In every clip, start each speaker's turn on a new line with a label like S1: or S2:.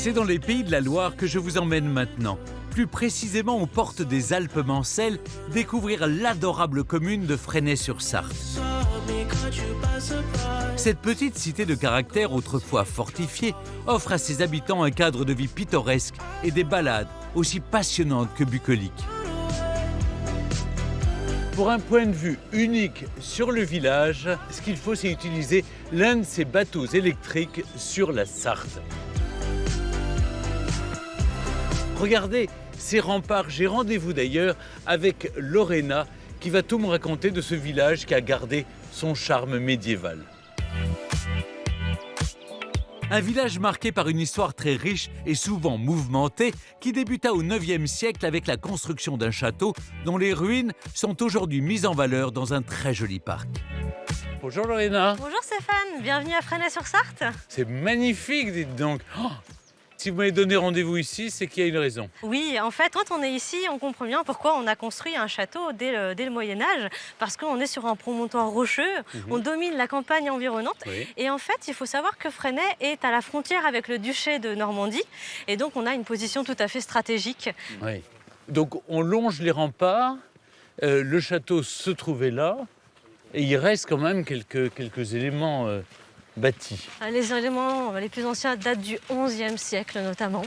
S1: C'est dans les Pays de la Loire que je vous emmène maintenant. Plus précisément aux portes des Alpes-Mancelles, découvrir l'adorable commune de Fresnay-sur-Sarthe. Cette petite cité de caractère autrefois fortifiée offre à ses habitants un cadre de vie pittoresque et des balades aussi passionnantes que bucoliques. Pour un point de vue unique sur le village, ce qu'il faut, c'est utiliser l'un de ces bateaux électriques sur la Sarthe. Regardez ces remparts. J'ai rendez-vous d'ailleurs avec Lorena qui va tout me raconter de ce village qui a gardé son charme médiéval. Un village marqué par une histoire très riche et souvent mouvementée qui débuta au IXe siècle avec la construction d'un château dont les ruines sont aujourd'hui mises en valeur dans un très joli parc. Bonjour Lorena.
S2: Bonjour Stéphane, bienvenue à Fresnay-sur-Sarthe.
S1: C'est magnifique, dites donc. Oh, si vous m'avez donné rendez-vous ici, c'est qu'il y a une raison.
S2: Oui, en fait, quand on est ici, on comprend bien pourquoi on a construit un château dès le Moyen-Âge, parce qu'on est sur un promontoire rocheux, on domine la campagne environnante.
S1: Oui.
S2: Et en fait, il faut savoir que Fresnay est à la frontière avec le duché de Normandie, et donc on a une position tout à fait stratégique.
S1: Oui. Donc on longe les remparts, le château se trouvait là, et il reste quand même quelques éléments bâtis.
S2: Les éléments les plus anciens datent du XIe siècle notamment.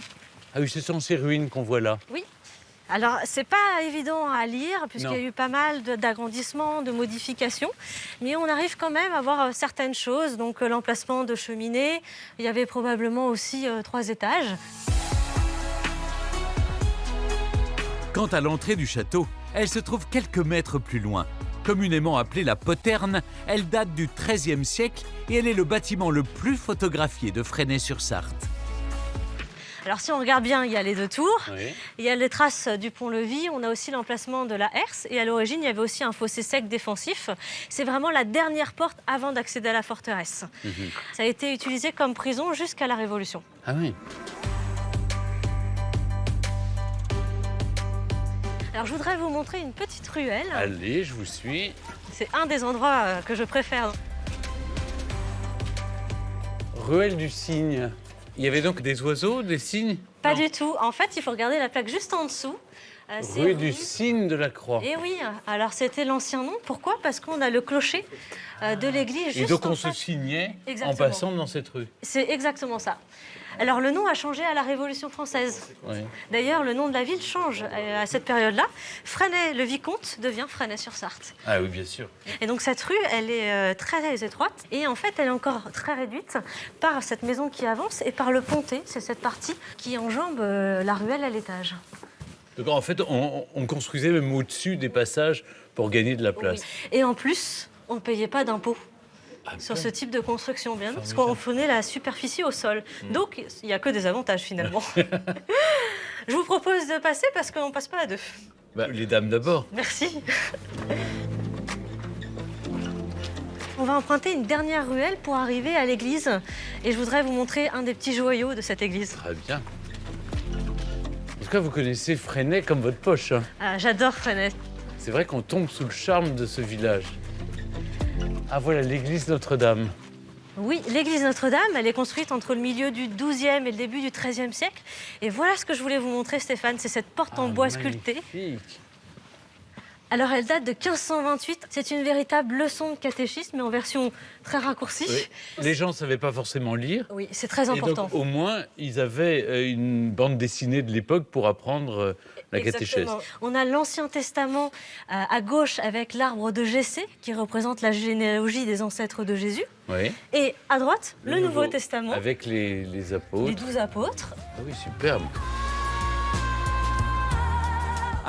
S1: Ah oui, ce sont ces ruines qu'on voit là.
S2: Oui. Alors, c'est pas évident à lire, puisqu'il y a eu pas mal d'agrandissements, de modifications, mais on arrive quand même à voir certaines choses, donc l'emplacement de cheminées, il y avait probablement aussi 3 étages.
S1: Quant à l'entrée du château, elle se trouve quelques mètres plus loin. Communément appelée la poterne, elle date du XIIIe siècle et elle est le bâtiment le plus photographié de Fresnay-sur-Sarthe.
S2: Alors si on regarde bien, il y a les 2 tours,
S1: Oui.
S2: il y a les traces du pont-levis, on a aussi l'emplacement de la herse, et à l'origine, il y avait aussi un fossé sec défensif. C'est vraiment la dernière porte avant d'accéder à la forteresse. Ça a été utilisé comme prison jusqu'à la Révolution.
S1: Ah oui.
S2: Alors je voudrais vous montrer une petite ruelle.
S1: Allez, je vous suis.
S2: C'est un des endroits que je préfère.
S1: Ruelle du Cygne. Il y avait donc des oiseaux, des cygnes?
S2: Pas
S1: Non.
S2: du tout. En fait, il faut regarder la plaque juste en dessous. C'est
S1: Rue du Cygne de la Croix.
S2: Eh oui, alors c'était l'ancien nom. Pourquoi? Parce qu'on a le clocher de l'église juste
S1: Et donc
S2: en
S1: on se
S2: face.
S1: signait en
S2: Exactement.
S1: passant dans cette rue.
S2: C'est exactement ça. Alors le nom a changé à la Révolution française.
S1: Oui.
S2: D'ailleurs, le nom de la ville change à cette période-là. Fresnay, le vicomte, devient Fresnay-sur-Sarthe.
S1: Ah oui, bien sûr.
S2: Et donc cette rue, elle est très étroite et en fait, elle est encore très réduite par cette maison qui avance et par le pontet, c'est cette partie qui enjambe la ruelle à l'étage.
S1: Donc en fait, on construisait même au-dessus des passages pour gagner de la place.
S2: Oui. Et en plus, on ne payait pas d'impôts sur ce type de construction, bien, parce qu'on faisait la superficie au sol. Donc, il n'y a que des avantages finalement. Je vous propose de passer parce qu'on ne passe pas à 2.
S1: Bah, les dames d'abord.
S2: Merci. On va emprunter une dernière ruelle pour arriver à l'église. Et je voudrais vous montrer un des petits joyaux de cette église.
S1: Très bien. En tout cas, vous connaissez Fresnay comme votre poche. Hein.
S2: Ah, j'adore Fresnay.
S1: C'est vrai qu'on tombe sous le charme de ce village. Ah voilà, l'église Notre-Dame.
S2: Oui, l'église Notre-Dame, elle est construite entre le milieu du XIIe et le début du XIIIe siècle. Et voilà ce que je voulais vous montrer, Stéphane, c'est cette porte en bois sculpté.
S1: Magnifique.
S2: Alors, elle date de 1528. C'est une véritable leçon de catéchisme, mais en version très raccourcie.
S1: Oui. Les gens ne savaient pas forcément lire.
S2: Oui, c'est très
S1: Et
S2: important.
S1: donc, au moins, ils avaient une bande dessinée de l'époque pour apprendre la catéchèse.
S2: Exactement. On a l'Ancien Testament à gauche avec l'arbre de Jessé, qui représente la généalogie des ancêtres de Jésus.
S1: Oui.
S2: Et à droite, le Nouveau Testament,
S1: Avec les apôtres.
S2: les 12 apôtres.
S1: Ah oui, superbe.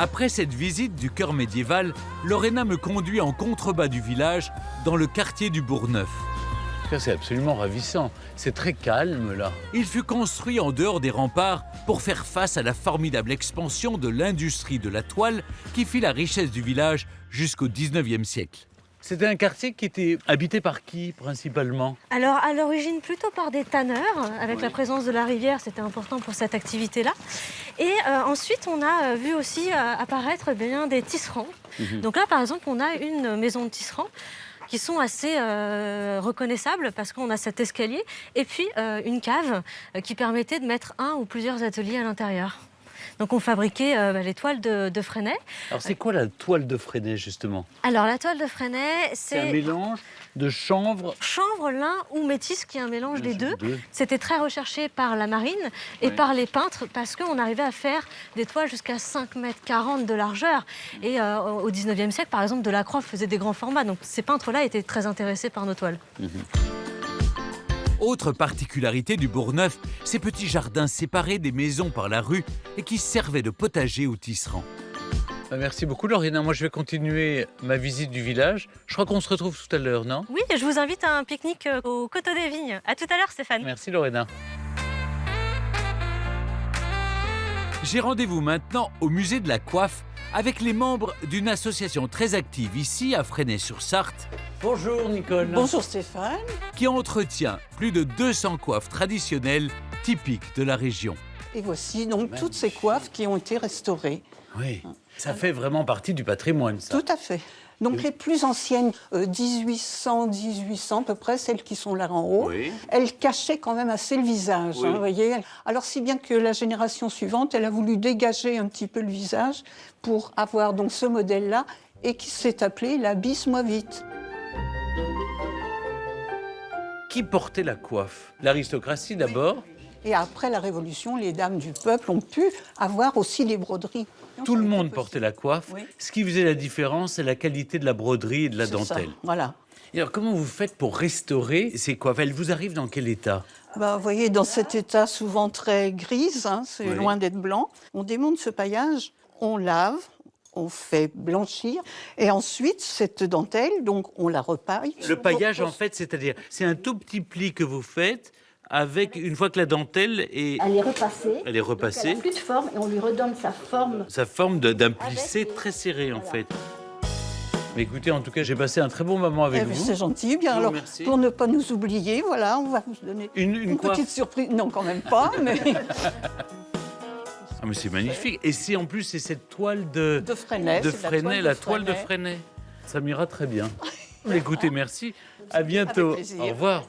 S1: Après cette visite du cœur médiéval, Lorena me conduit en contrebas du village, dans le quartier du Bourgneuf. En tout cas, c'est absolument ravissant. C'est très calme, là. Il fut construit en dehors des remparts pour faire face à la formidable expansion de l'industrie de la toile qui fit la richesse du village jusqu'au XIXe siècle. C'était un quartier qui était habité par qui, principalement?
S2: Alors, à l'origine, plutôt par des tanneurs. Avec la présence de la rivière, c'était important pour cette activité-là. Et ensuite, on a vu aussi apparaître bien des tisserands. Donc là, par exemple, on a une maison de tisserand qui sont assez reconnaissables parce qu'on a cet escalier et puis une cave qui permettait de mettre un ou plusieurs ateliers à l'intérieur. Donc on fabriquait les toiles de Fresnay.
S1: Alors c'est quoi la toile de Fresnay justement?
S2: Alors la toile de Fresnay,
S1: C'est un mélange de chanvre.
S2: Chanvre, lin ou métis, qui est un mélange des deux. C'était très recherché par la marine et par les peintres parce qu'on arrivait à faire des toiles jusqu'à 5,40 m de largeur. Et au 19e siècle, par exemple, Delacroix faisait des grands formats. Donc ces peintres-là étaient très intéressés par nos toiles.
S1: Autre particularité du Bourgneuf, ces petits jardins séparés des maisons par la rue et qui servaient de potager aux tisserands. Merci beaucoup Lorena, moi je vais continuer ma visite du village. Je crois qu'on se retrouve tout à l'heure, non?
S2: Oui, je vous invite à un pique-nique au Coteau des Vignes. À tout à l'heure Stéphane.
S1: Merci Lorena. J'ai rendez-vous maintenant au musée de la coiffe avec les membres d'une association très active ici à Fresnay-sur-Sarthe. Bonjour Nicole.
S3: Bonjour Stéphane.
S1: Qui entretient plus de 200 coiffes traditionnelles typiques de la région.
S3: Et voici donc toutes ces coiffes qui ont été restaurées.
S1: Oui, ça fait vraiment partie du patrimoine, ça.
S3: Tout à fait. Donc les plus anciennes, 1800 à peu près, celles qui sont là en haut, elles cachaient quand même assez le visage, vous voyez. Alors si bien que la génération suivante, elle a voulu dégager un petit peu le visage pour avoir donc ce modèle-là et qui s'est appelé la Bise-moi vite.
S1: Qui portait la coiffe? L'aristocratie d'abord.
S3: Et après la Révolution, les dames du peuple ont pu avoir aussi les broderies.
S1: Tout le monde portait la coiffe. Ce qui faisait la différence, c'est la qualité de la broderie et de la dentelle.
S3: Ça, voilà.
S1: Et alors, comment vous faites pour restaurer ces coiffes? Elles vous arrivent dans quel état?
S3: Vous voyez, dans cet état souvent très grise, c'est loin d'être blanc. On démonte ce paillage, on lave, on fait blanchir, et ensuite, cette dentelle, donc on la repaille.
S1: Le paillage, en fait, c'est-à-dire, c'est un tout petit pli que vous faites avec, une fois que la dentelle est...
S4: Elle est repassée.
S1: Elle est repassée.
S4: Elle n'a plus de forme et on lui redonne sa forme.
S1: Sa forme d'un plissé très serré, en fait. Mais écoutez, en tout cas, j'ai passé un très bon moment avec vous.
S3: C'est gentil. Bien, alors, pour ne pas nous oublier, voilà, on va vous donner une petite surprise. Non, quand même pas, mais...
S1: Ah, mais c'est magnifique. Et c'est en plus, c'est cette toile de
S3: Fresnay.
S1: De Fresnay, la toile de Fresnay. Ça m'ira très bien. Écoutez, merci. À bientôt. Au revoir.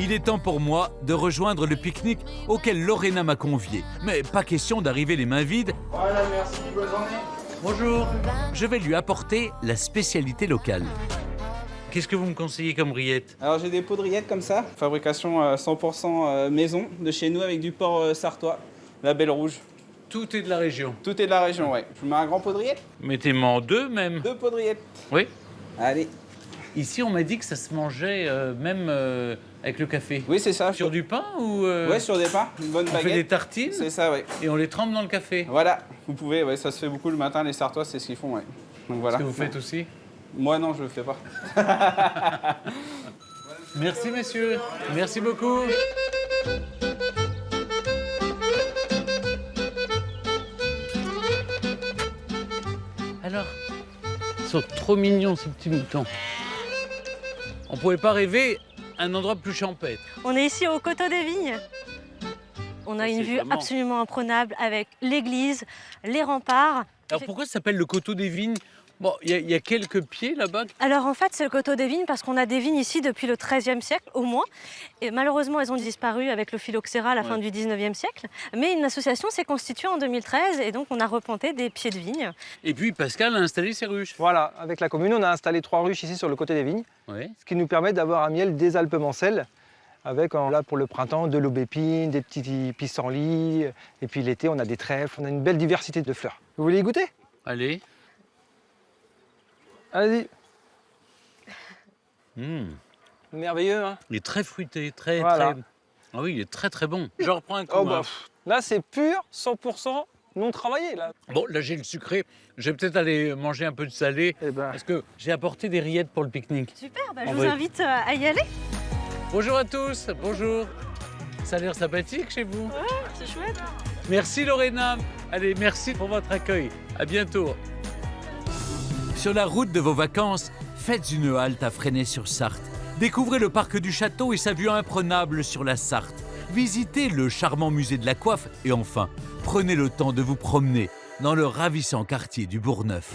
S1: Il est temps pour moi de rejoindre le pique-nique auquel Lorena m'a convié. Mais pas question d'arriver les mains vides.
S5: Voilà, merci, bonne journée.
S1: Bonjour. Je vais lui apporter la spécialité locale. Qu'est-ce que vous me conseillez comme rillettes?
S5: Alors j'ai des pots de rillettes comme ça, fabrication 100% maison de chez nous avec du porc sartois, la Belle Rouge.
S1: Tout est de la région.
S5: Tout est de la région, ouais. Je vous mets un grand pot de rillettes?
S1: Mettez-moi en deux même.
S5: 2 pots de rillettes.
S1: Oui.
S5: Allez.
S1: Ici, on m'a dit que ça se mangeait même avec le café.
S5: Oui, c'est ça.
S1: Sur du pain ou
S5: Ouais, sur des pains, une bonne baguette.
S1: On fait des tartines.
S5: C'est ça, oui.
S1: Et on les trempe dans le café.
S5: Voilà, vous pouvez, ouais, ça se fait beaucoup le matin, les Sartois, c'est ce qu'ils font, ouais. Donc voilà.
S1: Est-ce que vous faites aussi?
S5: Moi, non, je le fais pas.
S1: Merci, messieurs. Merci beaucoup. Alors, ils sont trop mignons, ces petits moutons. On ne pouvait pas rêver un endroit plus champêtre.
S2: On est ici au Coteau des Vignes. On a une vue absolument imprenable avec l'église, les remparts.
S1: Alors pourquoi ça s'appelle le Coteau des Vignes? Bon, il y a quelques pieds là-bas.
S2: Alors en fait, c'est le Coteau des Vignes parce qu'on a des vignes ici depuis le XIIIe siècle au moins. Et malheureusement, elles ont disparu avec le phylloxéra à la fin du XIXe siècle. Mais une association s'est constituée en 2013 et donc on a replanté des pieds de vigne.
S1: Et puis Pascal a installé ses ruches.
S6: Voilà, avec la commune, on a installé 3 ruches ici sur le côté des vignes. Ce qui nous permet d'avoir un miel des Alpes Mancelles. Avec, là, pour le printemps, de l'aubépine, des petits pissenlits. Et puis l'été, on a des trèfles, on a une belle diversité de fleurs. Vous voulez y goûter?
S1: Allez.
S6: Allez-y. Merveilleux, hein?
S1: Il est très fruité, très... Ah oui, il est très très bon. Je reprends un coup.
S6: Là, c'est pur, 100% non travaillé, là.
S1: Bon, là, j'ai le sucré. Je vais peut-être aller manger un peu de salé. Parce que j'ai apporté des rillettes pour le pique-nique.
S2: Super, je vous invite à y aller.
S1: Bonjour à tous, bonjour. Ça a l'air sympathique chez vous?
S2: Ouais, c'est chouette.
S1: Merci Lorena. Allez, merci pour votre accueil. À bientôt. Sur la route de vos vacances, faites une halte à Fresnay-sur-Sarthe. Découvrez le parc du château et sa vue imprenable sur la Sarthe. Visitez le charmant musée de la coiffe et enfin, prenez le temps de vous promener dans le ravissant quartier du Bourgneuf.